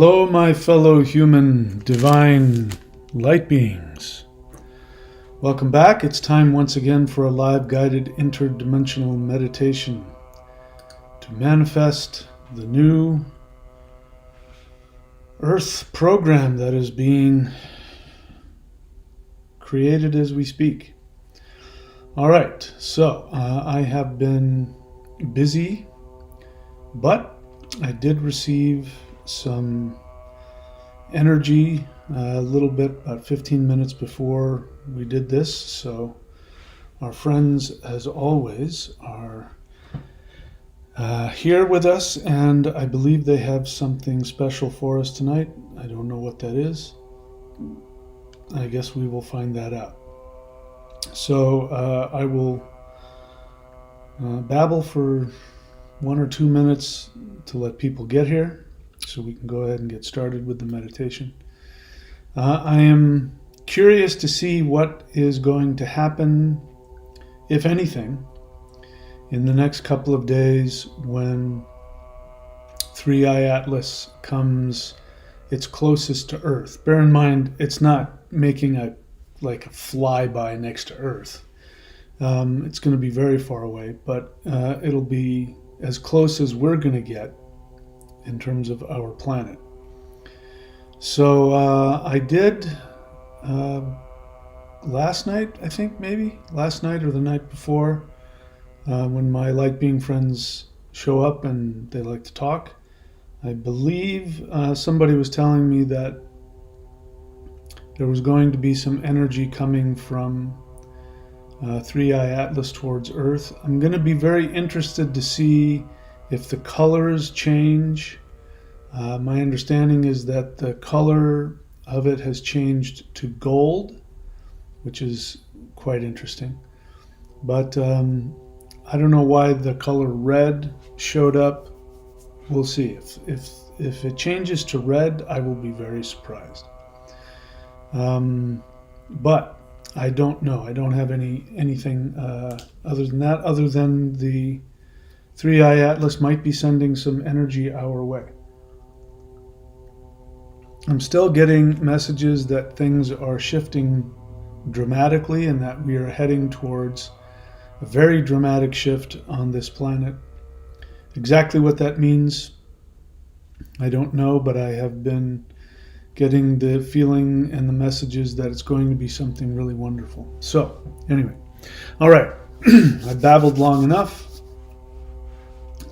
Hello, my fellow human divine light beings. Welcome back. It's time once again for a live guided interdimensional meditation to manifest the new Earth program that is being created as we speak. All right, so I have been busy, but I did receive some energy a little bit, about 15 minutes before we did this. So our friends, as always, are here with us, and I believe they have something special for us tonight. I don't know what that is. I guess we will find that out. So I will babble for 1 or 2 minutes to let people get here so we can go ahead and get started with the meditation. I am curious to see what is going to happen, if anything, in the next couple of days when 3i Atlas comes its closest to Earth. Bear in mind, it's not making a flyby next to Earth. It's going to be very far away, but it'll be as close as we're going to get in terms of our planet. So I did last night, I think maybe last night or the night before, when my light being friends show up and they like to talk. I believe somebody was telling me that there was going to be some energy coming from 3i Atlas towards Earth. I'm going to be very interested to see if the colors change. My understanding is that the color of it has changed to gold, which is quite interesting. But I don't know why the color red showed up. We'll see. If it changes to red, I will be very surprised. But I don't know. I don't have anything other than that, other than the 3i Atlas might be sending some energy our way. I'm still getting messages that things are shifting dramatically and that we are heading towards a very dramatic shift on this planet. Exactly what that means, I don't know, but I have been getting the feeling and the messages that it's going to be something really wonderful. So, anyway. All right. I babbled long enough.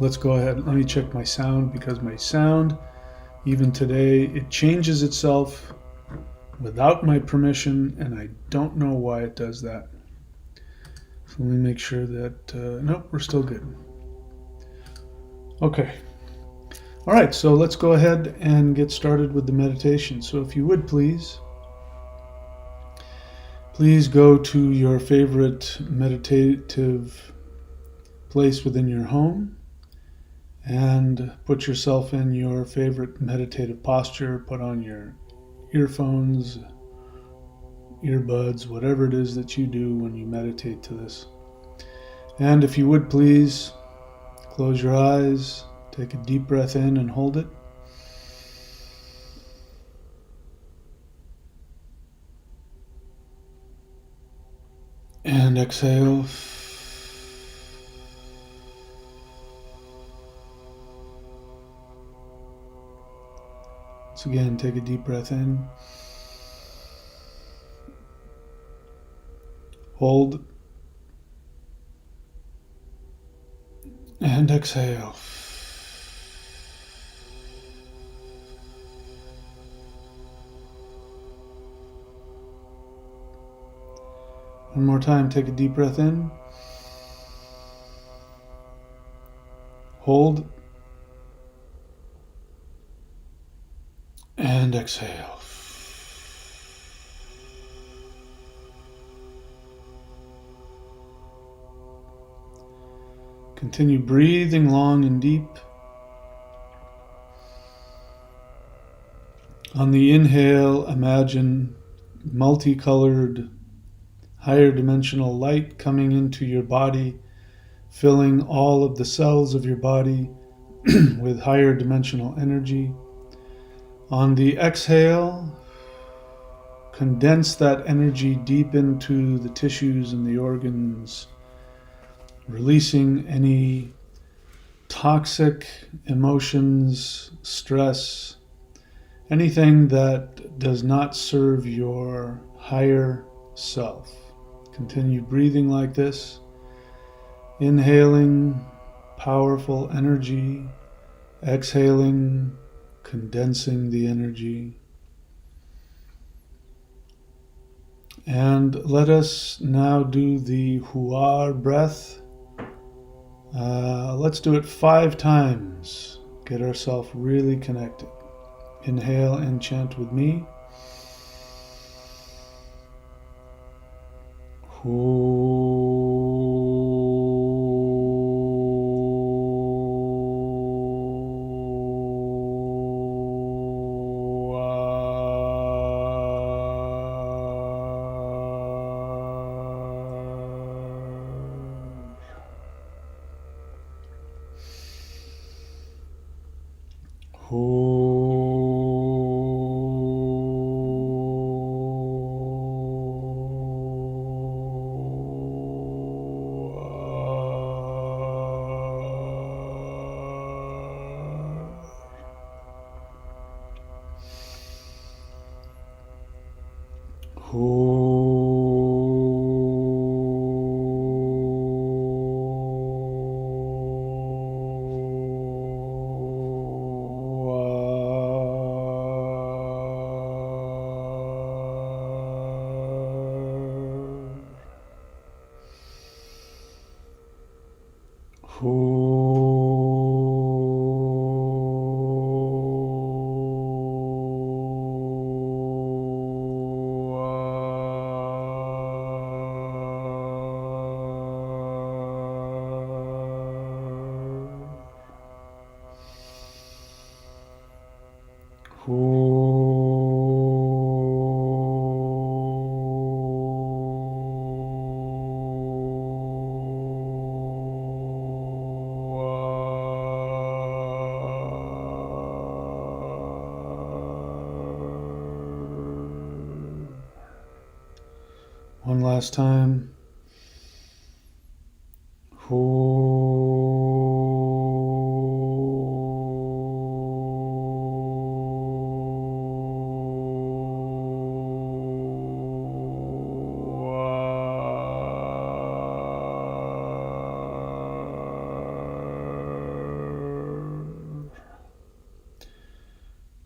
Let's go ahead. Let me check my sound, because my sound, even today, it changes itself without my permission, and I don't know why it does that. So let me make sure that, nope, we're still good. Okay. All right, so let's go ahead and get started with the meditation. So if you would please go to your favorite meditative place within your home and put yourself in your favorite meditative posture. Put on your earphones, earbuds, whatever it is that you do when you meditate to this. And if you would please close your eyes. Take a deep breath in and hold it. And exhale. Once again, take a deep breath in. Hold. And exhale. One more time, take a deep breath in. Hold. And exhale. Continue breathing long and deep. On the inhale, imagine multicolored, higher dimensional light coming into your body, filling all of the cells of your body with higher dimensional energy. On the exhale, condense that energy deep into the tissues and the organs, releasing any toxic emotions, stress, anything that does not serve your higher self. Continue breathing like this, inhaling powerful energy, exhaling, condensing the energy. And let us now do the Huar breath. Let's do it 5 times. Get ourselves really connected. Inhale and chant with me. One last time.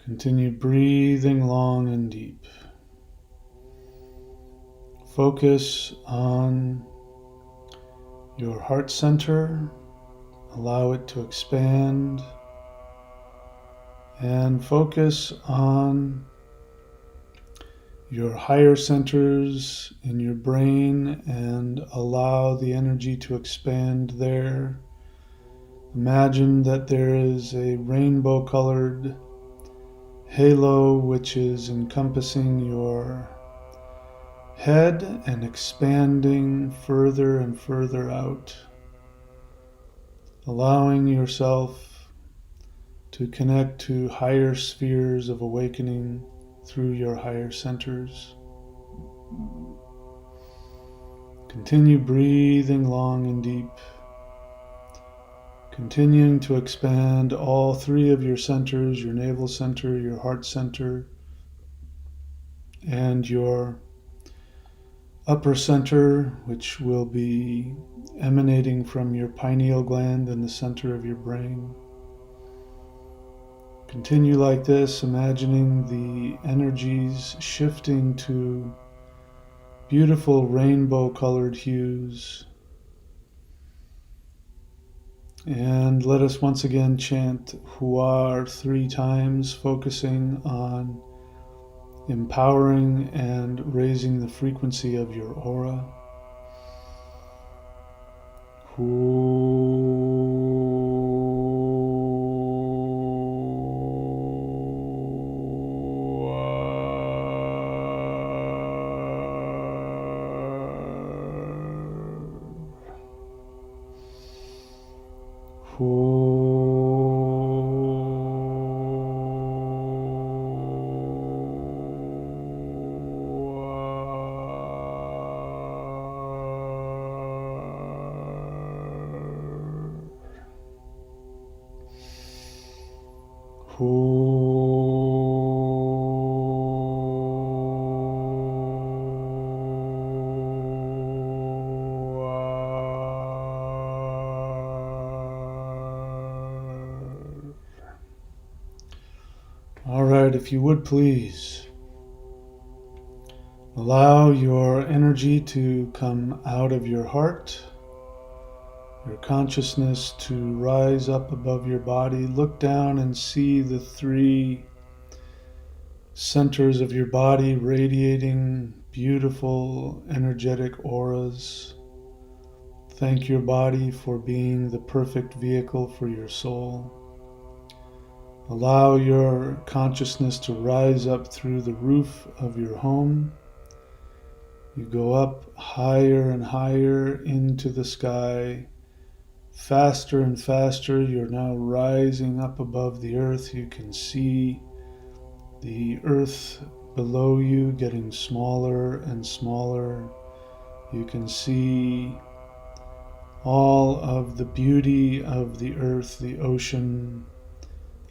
Continue breathing long and deep. Focus on your heart center. Allow it to expand. And focus on your higher centers in your brain and allow the energy to expand there. Imagine that there is a rainbow-colored halo which is encompassing your head and expanding further and further out, allowing yourself to connect to higher spheres of awakening through your higher centers. Continue breathing long and deep, continuing to expand all 3 of your centers, your navel center, your heart center, and your upper center, which will be emanating from your pineal gland in the center of your brain. Continue like this, imagining the energies shifting to beautiful rainbow-colored hues. And let us once again chant Huar 3 times, focusing on empowering and raising the frequency of your aura. it, if you would please, allow your energy to come out of your heart, your consciousness to rise up above your body. Look down and see the 3 centers of your body radiating beautiful, energetic auras. Thank your body for being the perfect vehicle for your soul. Allow your consciousness to rise up through the roof of your home. You go up higher and higher into the sky, faster and faster. You're now rising up above the earth. You can see the earth below you getting smaller and smaller. You can see all of the beauty of the earth, the ocean,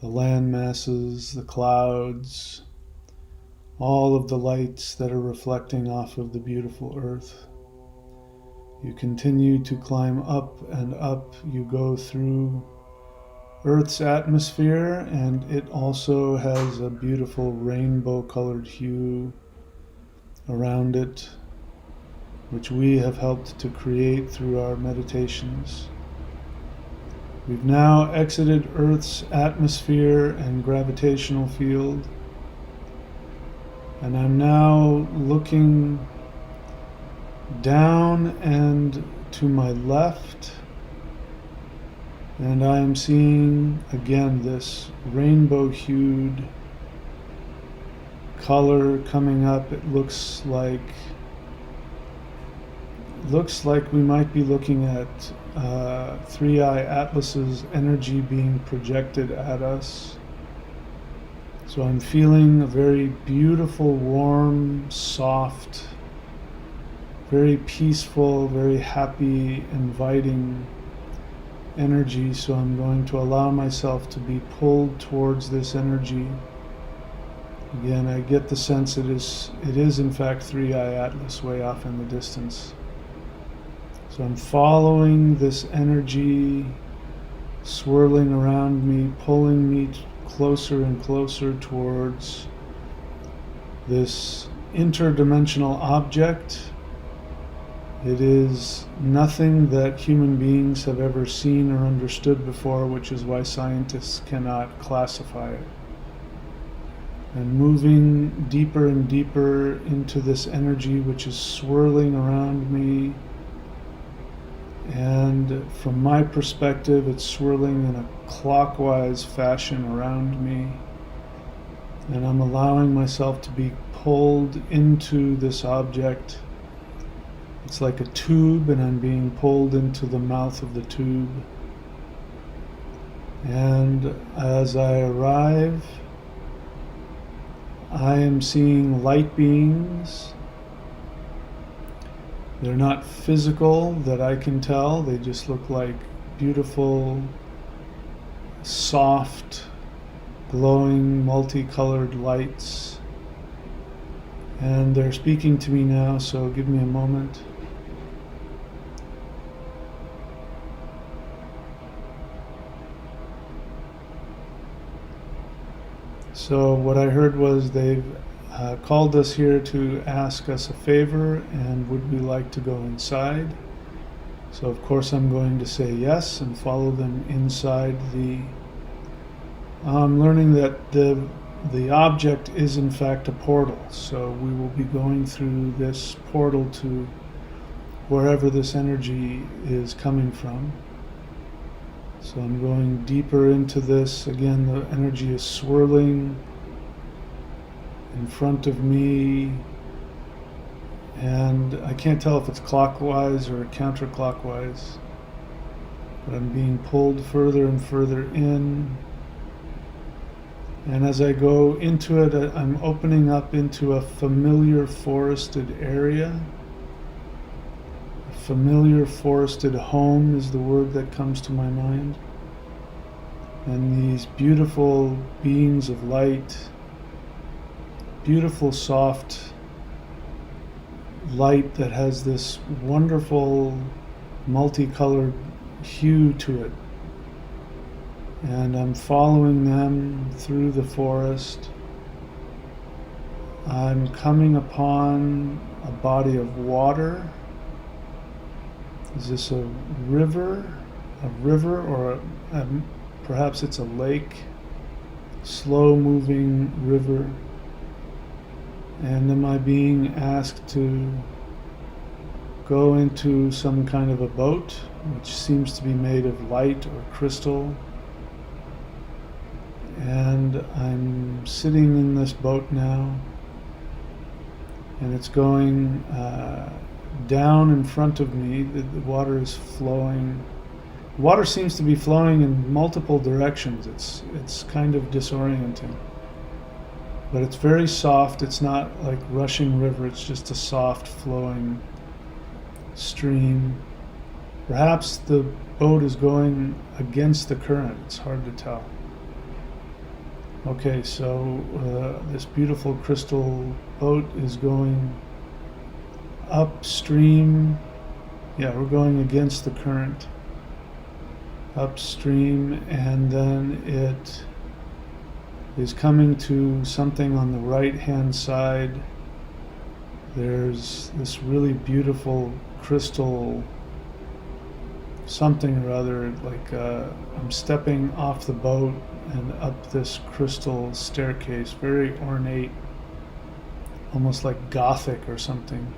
the land masses, the clouds, all of the lights that are reflecting off of the beautiful earth. You continue to climb up and up. You go through Earth's atmosphere, and it also has a beautiful rainbow-colored hue around it, which we have helped to create through our meditations. We've now exited Earth's atmosphere and gravitational field, and I'm now looking down and to my left, and I am seeing again this rainbow-hued color coming up. It looks like we might be looking at 3-eye Atlas's energy being projected at us. So I'm feeling a very beautiful, warm, soft, very peaceful, very happy, inviting energy. So I'm going to allow myself to be pulled towards this energy. Again, I get the sense it is in fact 3-eye Atlas way off in the distance. So I'm following this energy swirling around me, pulling me closer and closer towards this interdimensional object. It is nothing that human beings have ever seen or understood before, which is why scientists cannot classify it. And moving deeper and deeper into this energy which is swirling around me. And from my perspective, it's swirling in a clockwise fashion around me. And I'm allowing myself to be pulled into this object. It's like a tube, and I'm being pulled into the mouth of the tube. And as I arrive, I am seeing light beings. They're not physical that I can tell. They just look like beautiful, soft, glowing, multicolored lights. And they're speaking to me now, so give me a moment. So what I heard was they've called us here to ask us a favor, and would we like to go inside? So of course I'm going to say yes and follow them inside the... I'm learning that the object is in fact a portal, so we will be going through this portal to wherever this energy is coming from. So I'm going deeper into this. Again, the energy is swirling in front of me, and I can't tell if it's clockwise or counterclockwise, but I'm being pulled further and further in. And as I go into it, I'm opening up into a familiar forested area. A familiar forested home is the word that comes to my mind. And these beautiful beings of light, beautiful soft light that has this wonderful multicolored hue to it. And I'm following them through the forest. I'm coming upon a body of water. Is this a river? A river, or perhaps it's a lake? Slow moving river. And am I being asked to go into some kind of a boat, which seems to be made of light or crystal? And I'm sitting in this boat now, and it's going down in front of me. The water is flowing. The water seems to be flowing in multiple directions. It's kind of disorienting. But it's very soft. It's not like rushing river. It's just a soft flowing stream. Perhaps the boat is going against the current. It's hard to tell. Okay, so this beautiful crystal boat is going upstream. Yeah, we're going against the current. Upstream, and then it is coming to something on the right-hand side. There's this really beautiful crystal something or other, like I'm stepping off the boat and up this crystal staircase, very ornate, almost like Gothic or something.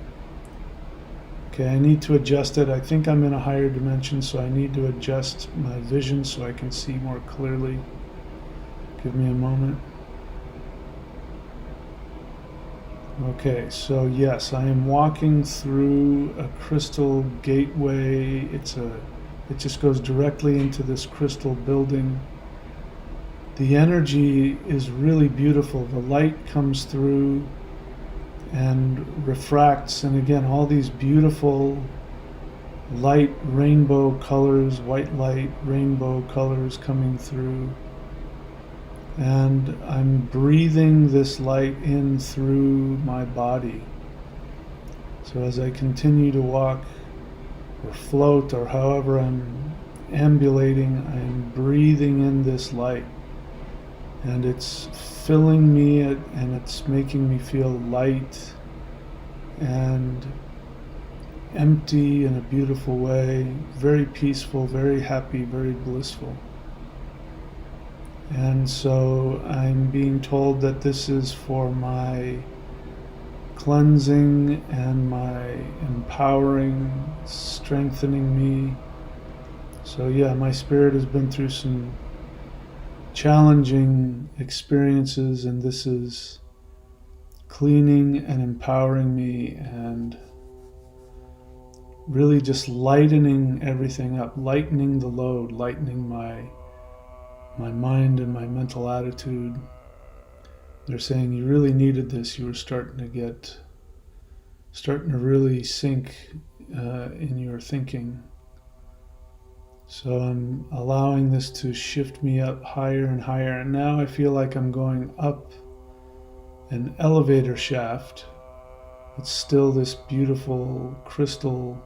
Okay, I need to adjust it. I think I'm in a higher dimension, so I need to adjust my vision so I can see more clearly. Give me a moment. Okay, so yes, I am walking through a crystal gateway. It just goes directly into this crystal building. The energy is really beautiful. The light comes through and refracts, and again, all these beautiful light rainbow colors, white light rainbow colors coming through. And I'm breathing this light in through my body. So as I continue to walk or float or however I'm ambulating, I'm breathing in this light. And it's filling me and it's making me feel light and empty in a beautiful way, very peaceful, very happy, very blissful. And so I'm being told that this is for my cleansing and my empowering, strengthening me. So yeah, my spirit has been through some challenging experiences, and this is cleaning and empowering me and really just lightening everything up, lightening the load, lightening my mind and my mental attitude. They're saying you really needed this. You were starting to really sink in your thinking. So I'm allowing this to shift me up higher and higher. And now I feel like I'm going up an elevator shaft. It's still this beautiful crystal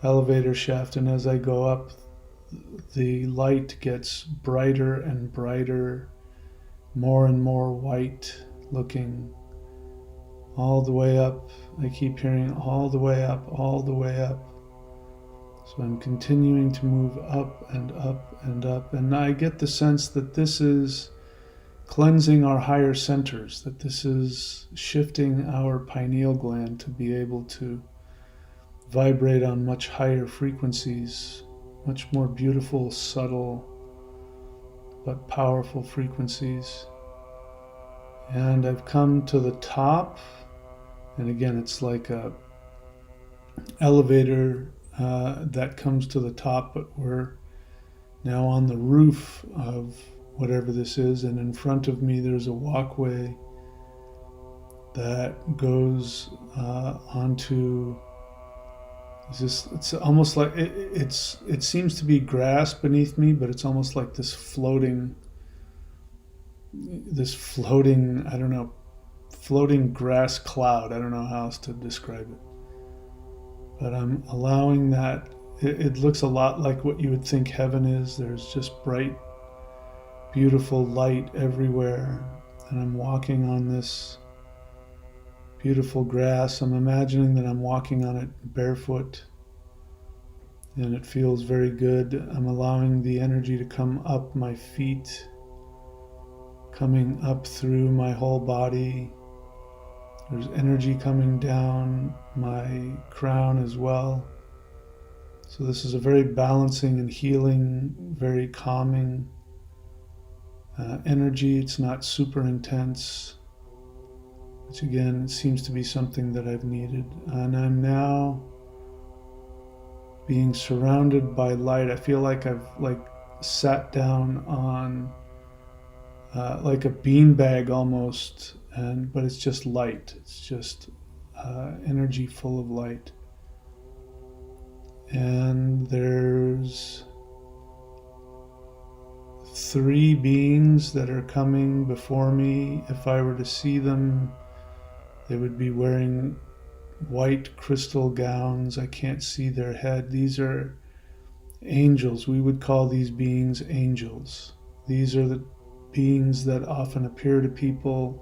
elevator shaft. And as I go up, the light gets brighter and brighter, more and more white looking, all the way up. I keep hearing all the way up, all the way up. So I'm continuing to move up and up and up. And I get the sense that this is cleansing our higher centers, that this is shifting our pineal gland to be able to vibrate on much higher frequencies, much more beautiful, subtle, but powerful frequencies. And I've come to the top, and again, it's like a elevator that comes to the top, but we're now on the roof of whatever this is, and in front of me there's a walkway that goes onto it's almost like it seems to be grass beneath me, but it's almost like this floating I don't know, floating grass cloud. I don't know how else to describe it. But I'm allowing that. It looks a lot like what you would think heaven is. There's just bright, beautiful light everywhere. And I'm walking on this beautiful grass. I'm imagining that I'm walking on it barefoot, and it feels very good. I'm allowing the energy to come up my feet, coming up through my whole body. There's energy coming down my crown as well. So this is a very balancing and healing, very calming energy. It's not super intense, which again seems to be something that I've needed. And I'm now being surrounded by light. I feel like I've sat down on like a beanbag almost, but it's just light. It's just energy full of light. And there's 3 beings that are coming before me. If I were to see them, they would be wearing white crystal gowns. I can't see their head. These are angels. We would call these beings angels. These are the beings that often appear to people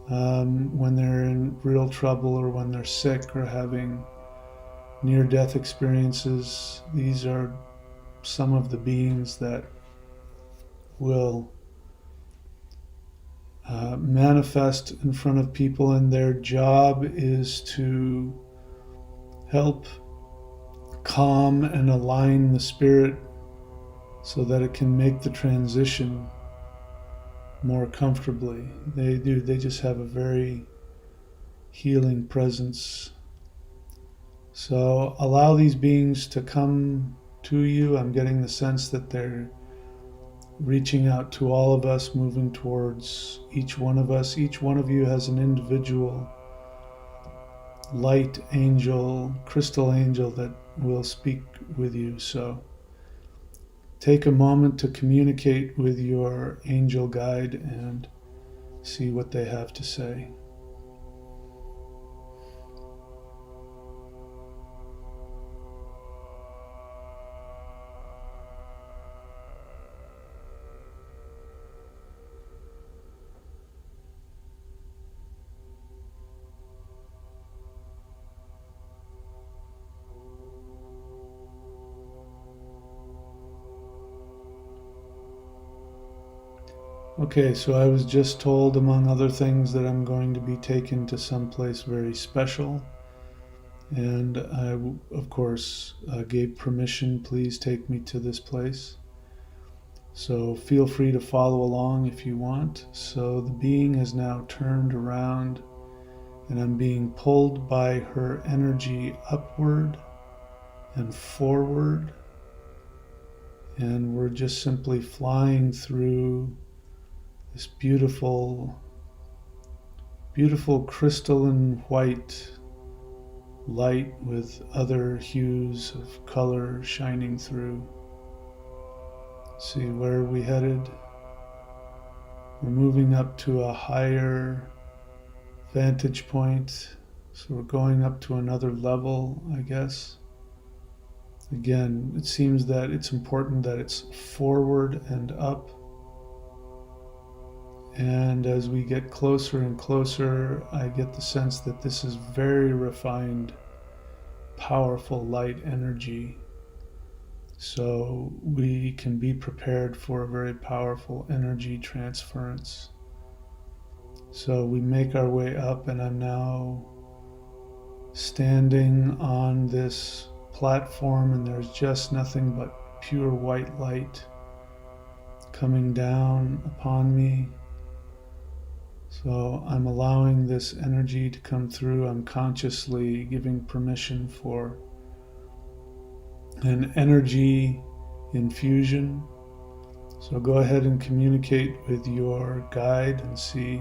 when they're in real trouble or when they're sick or having near-death experiences. These are some of the beings that will manifest in front of people, and their job is to help calm and align the spirit so that it can make the transition more comfortably. They just have a very healing presence. So allow these beings to come to you. I'm getting the sense that they're reaching out to all of us, moving towards each one of us. Each one of you has an individual light angel, crystal angel that will speak with you. So take a moment to communicate with your angel guide and see what they have to say. Okay, so I was just told, among other things, that I'm going to be taken to someplace very special. And I, of course, gave permission, please take me to this place. So feel free to follow along if you want. So the being has now turned around, and I'm being pulled by her energy upward and forward. And we're just simply flying through this beautiful, beautiful crystalline white light with other hues of color shining through. See, where are we headed? We're moving up to a higher vantage point. So we're going up to another level, I guess. Again, it seems that it's important that it's forward and up. And as we get closer and closer, I get the sense that this is very refined, powerful light energy. So we can be prepared for a very powerful energy transference. So we make our way up, and I'm now standing on this platform, and there's just nothing but pure white light coming down upon me. So I'm allowing this energy to come through. I'm consciously giving permission for an energy infusion. So go ahead and communicate with your guide and see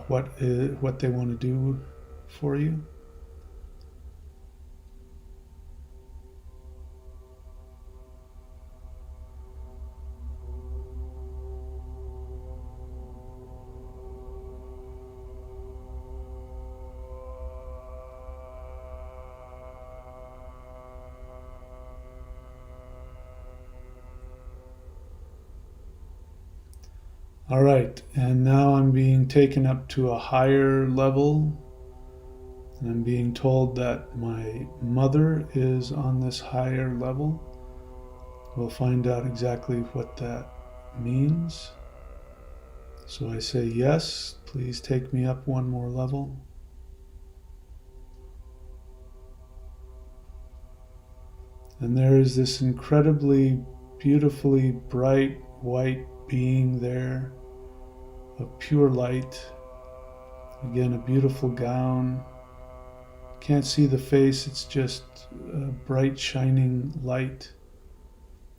what they want to do for you. All right, and now I'm being taken up to a higher level, and I'm being told that my mother is on this higher level. We'll find out exactly what that means. So I say, yes, please take me up one more level. And there is this incredibly, beautifully bright white being there of pure light. Again, a beautiful gown. Can't see the face, it's just a bright, shining light.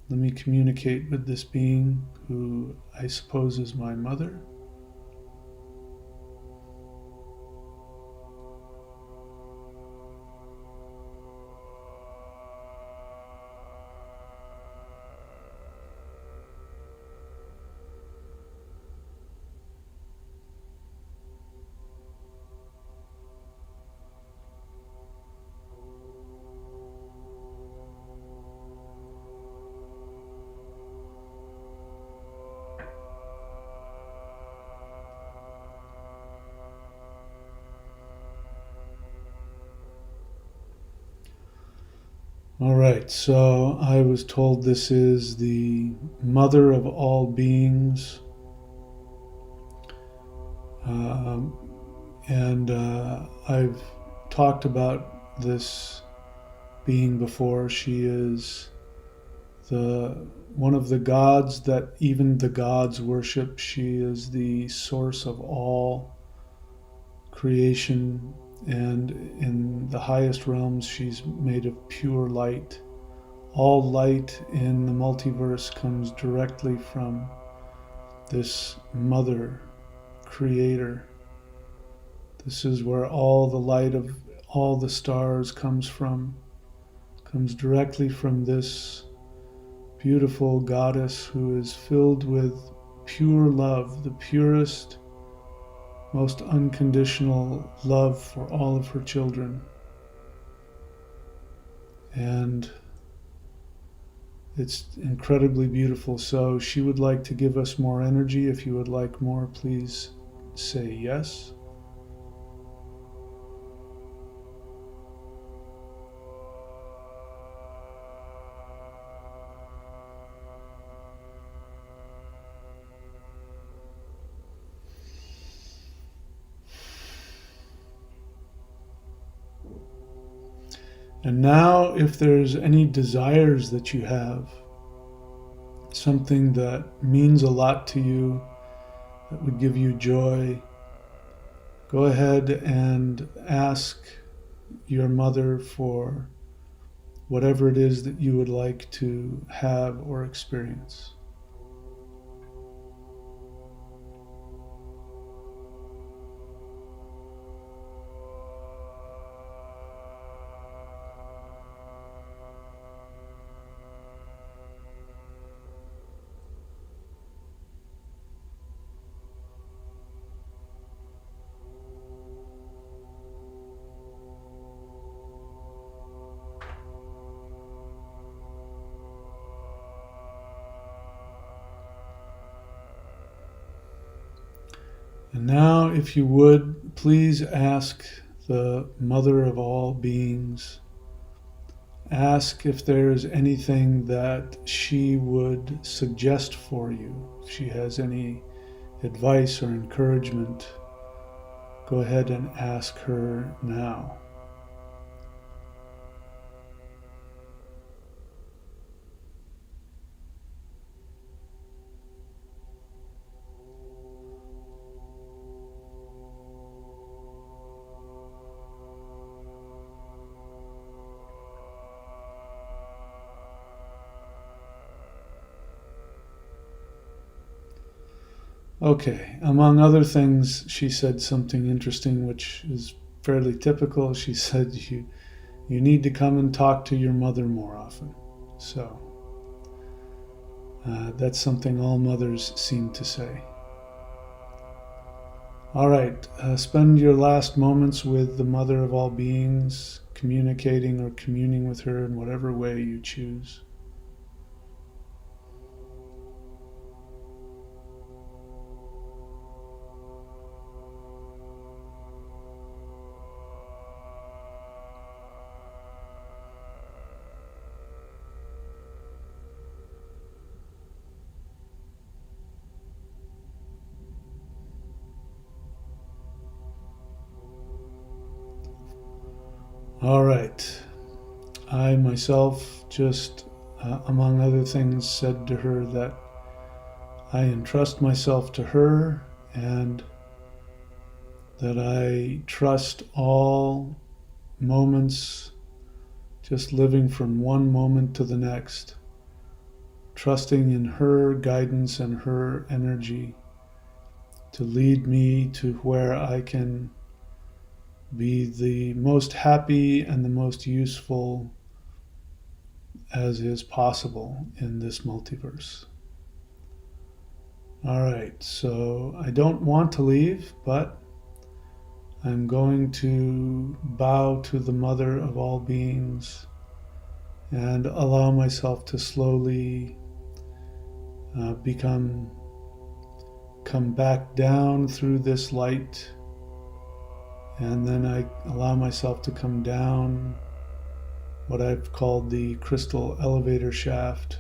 Let me communicate with this being who I suppose is my mother. All right, so I was told this is the mother of all beings. Um, and I've talked about this being before. She is one of the gods that even the gods worship. She is the source of all creation, and in the highest realms she's made of pure light. All light in the multiverse comes directly from this mother creator. This is where all the light of all the stars comes directly from this beautiful goddess who is filled with pure love, the purest, most unconditional love for all of her children. And it's incredibly beautiful. So she would like to give us more energy. If you would like more, please say yes. And now, if there's any desires that you have, something that means a lot to you, that would give you joy, go ahead and ask your mother for whatever it is that you would like to have or experience. And now, if you would, please ask the mother of all beings, ask if there is anything that she would suggest for you. If she has any advice or encouragement, go ahead and ask her now. Okay, among other things, she said something interesting, which is fairly typical. She said, you need to come and talk to your mother more often. So that's something all mothers seem to say. All right, spend your last moments with the mother of all beings, communicating or communing with her in whatever way you choose. All right. I myself just, among other things, said to her that I entrust myself to her and that I trust all moments, just living from one moment to the next, trusting in her guidance and her energy to lead me to where I can be the most happy and the most useful as is possible in this multiverse. All right, so I don't want to leave, but I'm going to bow to the mother of all beings and allow myself to slowly come back down through this light, and then I allow myself to come down what I've called the crystal elevator shaft.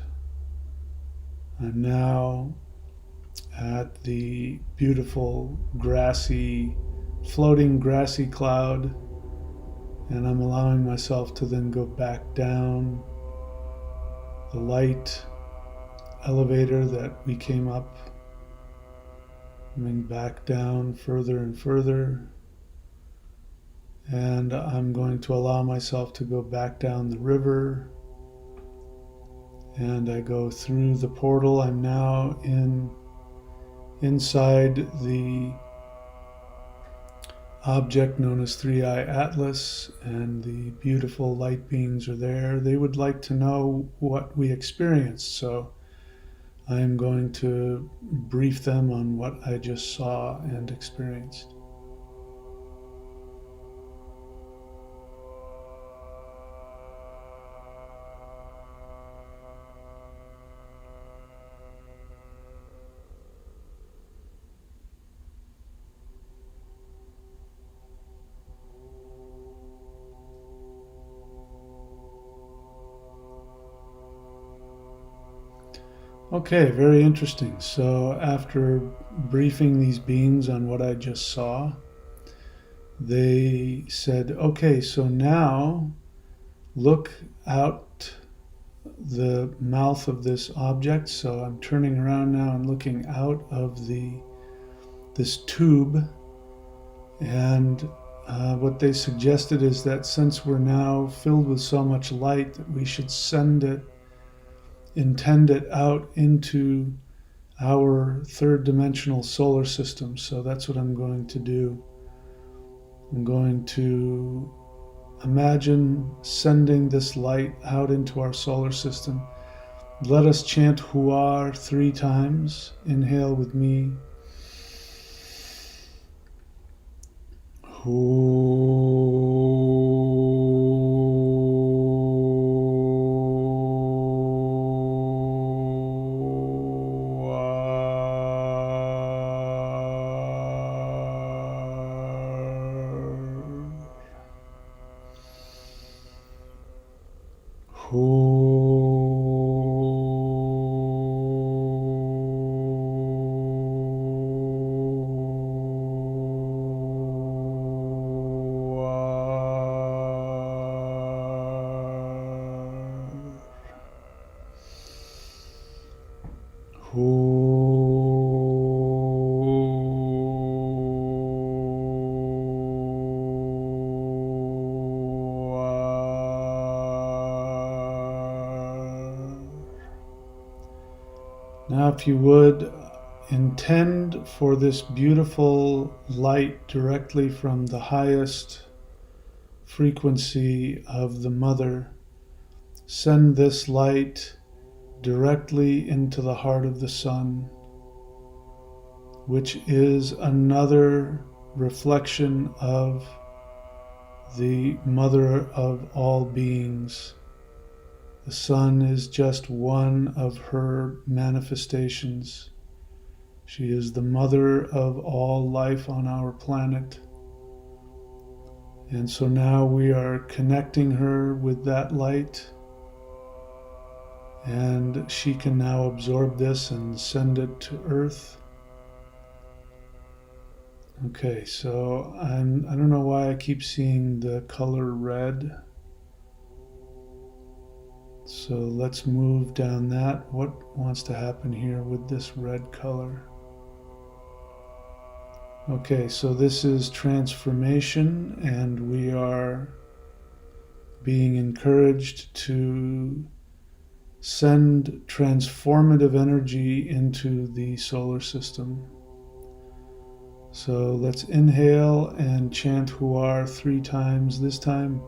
I'm now at the beautiful floating grassy cloud, and I'm allowing myself to then go back down the light elevator that we came up, coming back down further and further. And I'm going to allow myself to go back down the river, and I go through the portal. I'm now inside the object known as 3-Eye Atlas, and the beautiful light beings are there. They would like to know what we experienced, so I am going to brief them on what I just saw and experienced. Okay, very interesting. So after briefing these beings on what I just saw, they said, okay, so now look out the mouth of this object. So I'm turning around now and looking out of this tube, and what they suggested is that since we're now filled with so much light, that we should intend it out into our third dimensional solar system. So that's what I'm going to do. I'm going to imagine sending this light out into our solar system. Let us chant Huar 3 times. Inhale with me. Now, if you would, intend for this beautiful light directly from the highest frequency of the Mother. Send this light directly into the heart of the Sun, which is another reflection of the Mother of all beings. The Sun is just one of her manifestations. She is the mother of all life on our planet. And so now we are connecting her with that light, and she can now absorb this and send it to Earth. Okay, so I don't know why I keep seeing the color red. So let's move down that. What wants to happen here with this red color? Okay, so this is transformation, and we are being encouraged to send transformative energy into the solar system. So let's inhale and chant Huar 3 times. This time,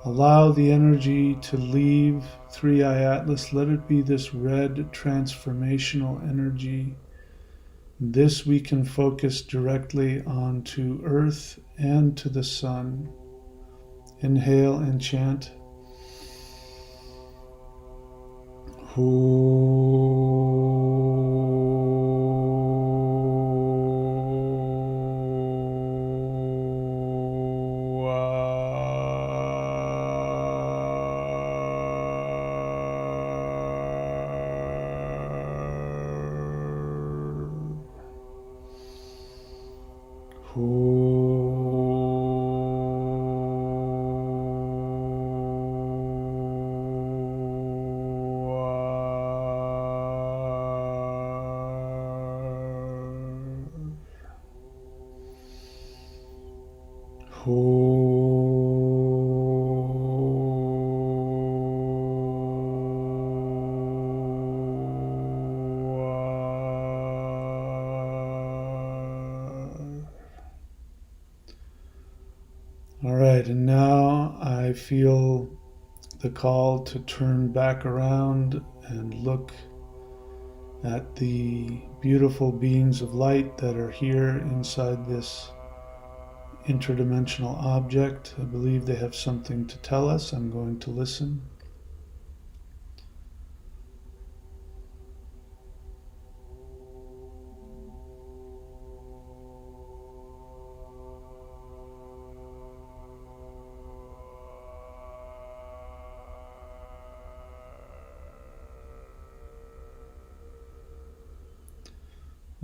allow the energy to leave 3-eye Atlas. Let it be this red transformational energy. This we can focus directly onto Earth and to the Sun. Inhale and chant. All right, and now I feel the call to turn back around and look at the beautiful beings of light that are here inside this interdimensional object. I believe they have something to tell us. I'm going to listen.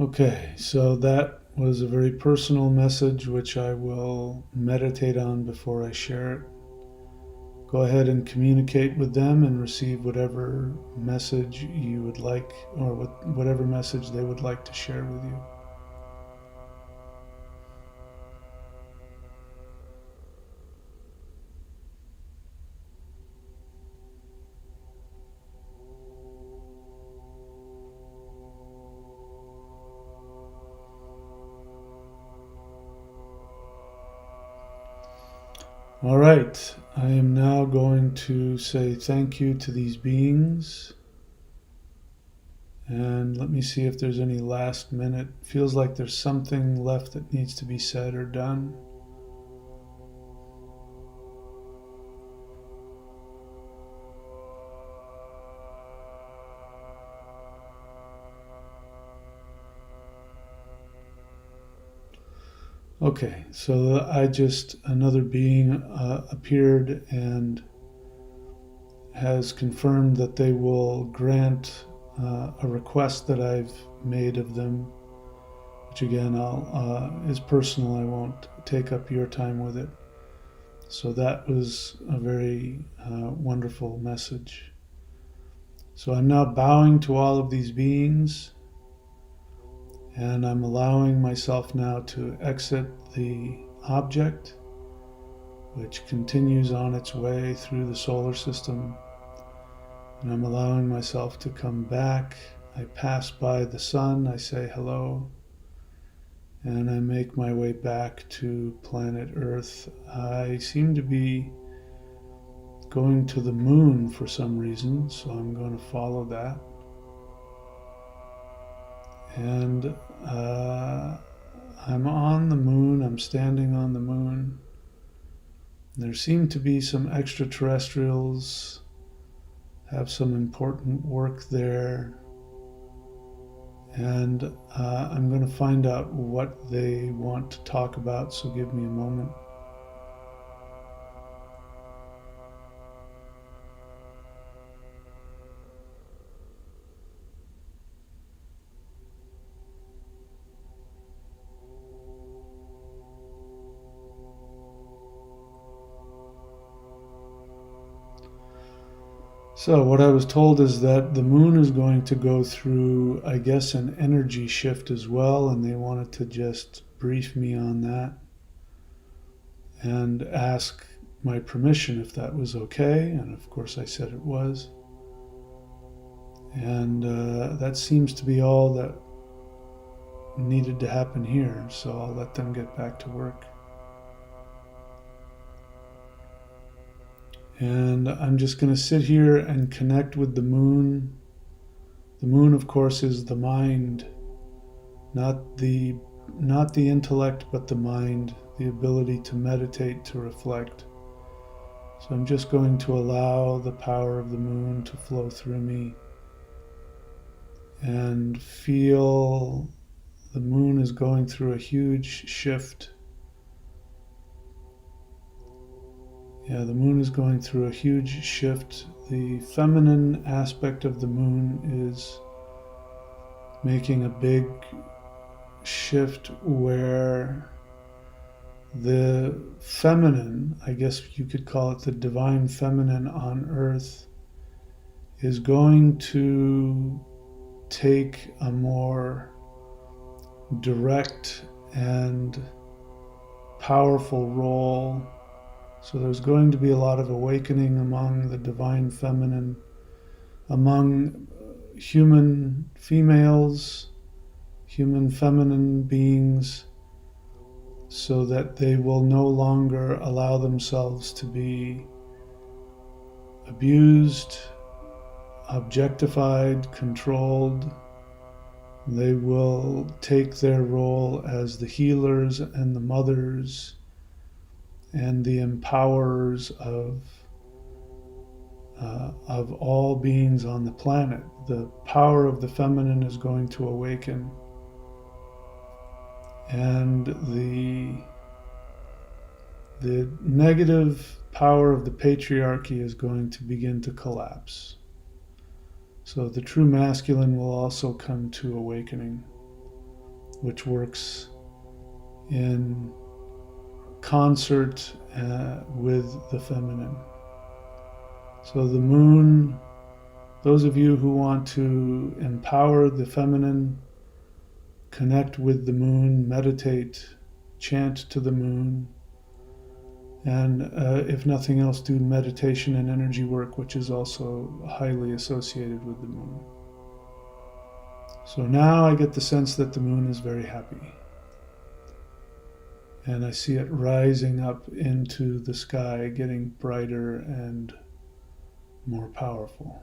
Okay, so that was a very personal message which I will meditate on before I share it. Go ahead and communicate with them and receive whatever message you would like, or whatever message they would like to share with you. All right, I am now going to say thank you to these beings. And let me see if there's any last minute. Feels like there's something left that needs to be said or done. Okay, so another being appeared and has confirmed that they will grant a request that I've made of them, which again is personal. I won't take up your time with it. So that was a very wonderful message. So I'm now bowing to all of these beings, and I'm allowing myself now to exit the object, which continues on its way through the solar system. And I'm allowing myself to come back. I pass by the sun, I say hello, and I make my way back to planet Earth. I seem to be going to the moon for some reason, so I'm going to follow that. And I'm on the moon, I'm standing on the moon. There seem to be some extraterrestrials, have some important work there. And I'm going to find out what they want to talk about, so give me a moment. So what I was told is that the moon is going to go through, I guess, an energy shift as well, and they wanted to just brief me on that and ask my permission if that was okay, and of course I said it was. And that seems to be all that needed to happen here, so I'll let them get back to work. And I'm just going to sit here and connect with the moon. The moon, of course, is the mind, not the intellect, but the mind, the ability to meditate, to reflect. So I'm just going to allow the power of the moon to flow through me and feel the moon is going through a huge shift. Yeah, the moon is going through a huge shift. The feminine aspect of the moon is making a big shift where the feminine, I guess you could call it the divine feminine on earth, is going to take a more direct and powerful role. So there's going to be a lot of awakening among the divine feminine, among human females, human feminine beings, so that they will no longer allow themselves to be abused, objectified, controlled. They will take their role as the healers and the mothers and the empowerers of all beings on the planet. The power of the feminine is going to awaken, and the negative power of the patriarchy is going to begin to collapse. So the true masculine will also come to awakening, which works in concert with the feminine. So the moon, those of you who want to empower the feminine, connect with the moon, meditate, chant to the moon, and if nothing else, do meditation and energy work, which is also highly associated with the moon. So now I get the sense that the moon is very happy. And I see it rising up into the sky, getting brighter and more powerful.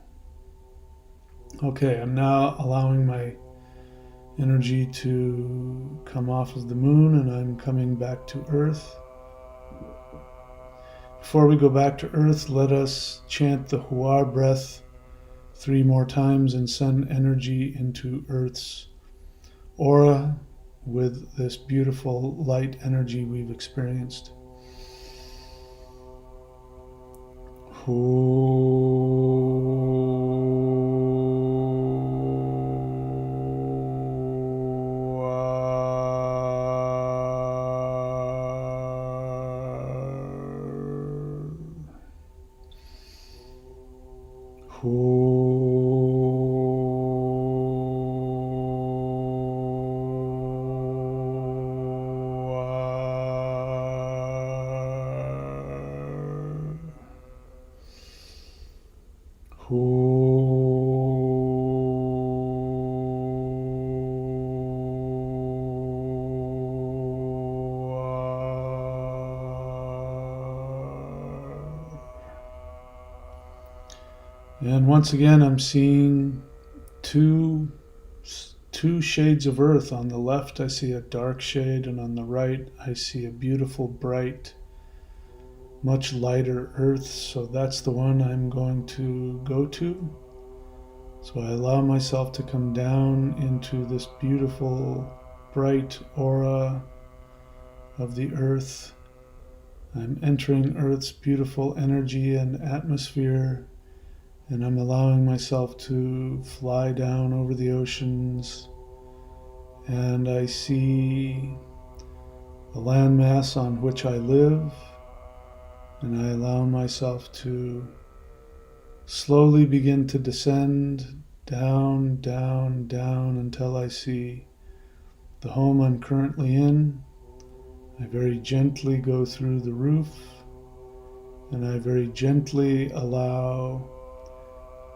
Okay, I'm now allowing my energy to come off of the moon, and I'm coming back to Earth. Before we go back to Earth, let us chant the Huar breath 3 more times and send energy into Earth's aura with this beautiful light energy we've experienced. And once again, I'm seeing two shades of earth. On the left, I see a dark shade, and on the right, I see a beautiful, bright, much lighter earth. So that's the one I'm going to go to. So I allow myself to come down into this beautiful, bright aura of the earth. I'm entering Earth's beautiful energy and atmosphere, and I'm allowing myself to fly down over the oceans, and I see the landmass on which I live, and I allow myself to slowly begin to descend down, down, down until I see the home I'm currently in. I very gently go through the roof, and I very gently allow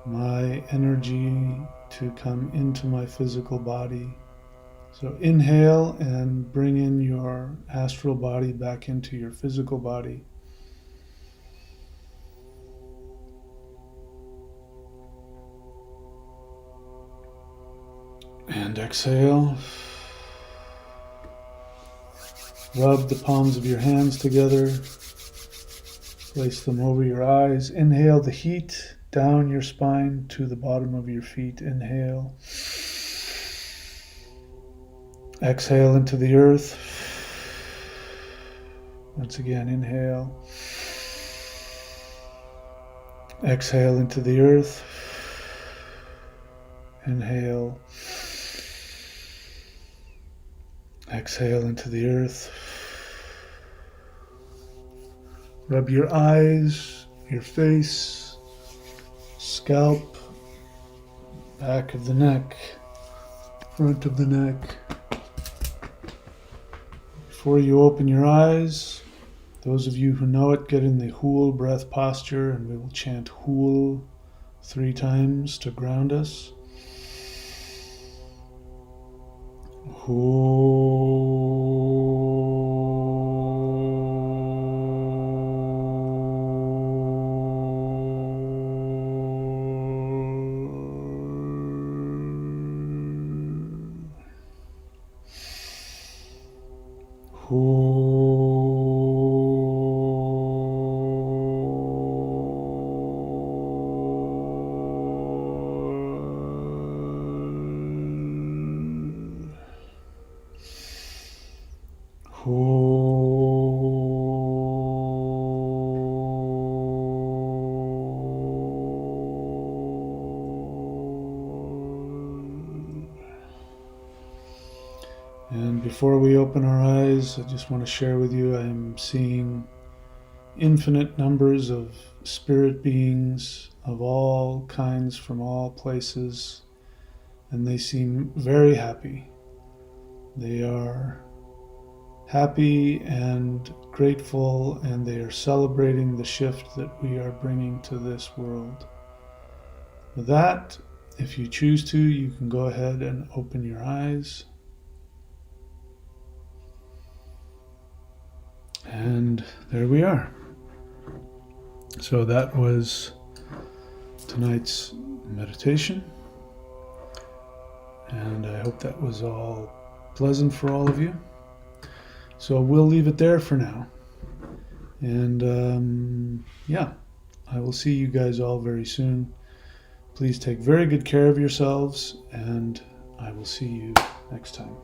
my energy to come into my physical body. So inhale and bring in your astral body back into your physical body. And exhale. Rub the palms of your hands together. Place them over your eyes. Inhale the heat down your spine to the bottom of your feet. Inhale. Exhale into the earth. Once again, inhale. Exhale into the earth. Inhale. Exhale into the earth. Rub your eyes, your face, scalp, back of the neck, front of the neck. Before you open your eyes, those of you who know it, get in the Hool breath posture, and we will chant Hool 3 times to ground us. And before we open our eyes, I just want to share with you, I'm seeing infinite numbers of spirit beings of all kinds from all places, and they seem very happy. They are happy and grateful, and they are celebrating the shift that we are bringing to this world. With that, if you choose to, you can go ahead and open your eyes. And there we are. So that was tonight's meditation. And I hope that was all pleasant for all of you. So we'll leave it there for now. And yeah, I will see you guys all very soon. Please take very good care of yourselves, and I will see you next time.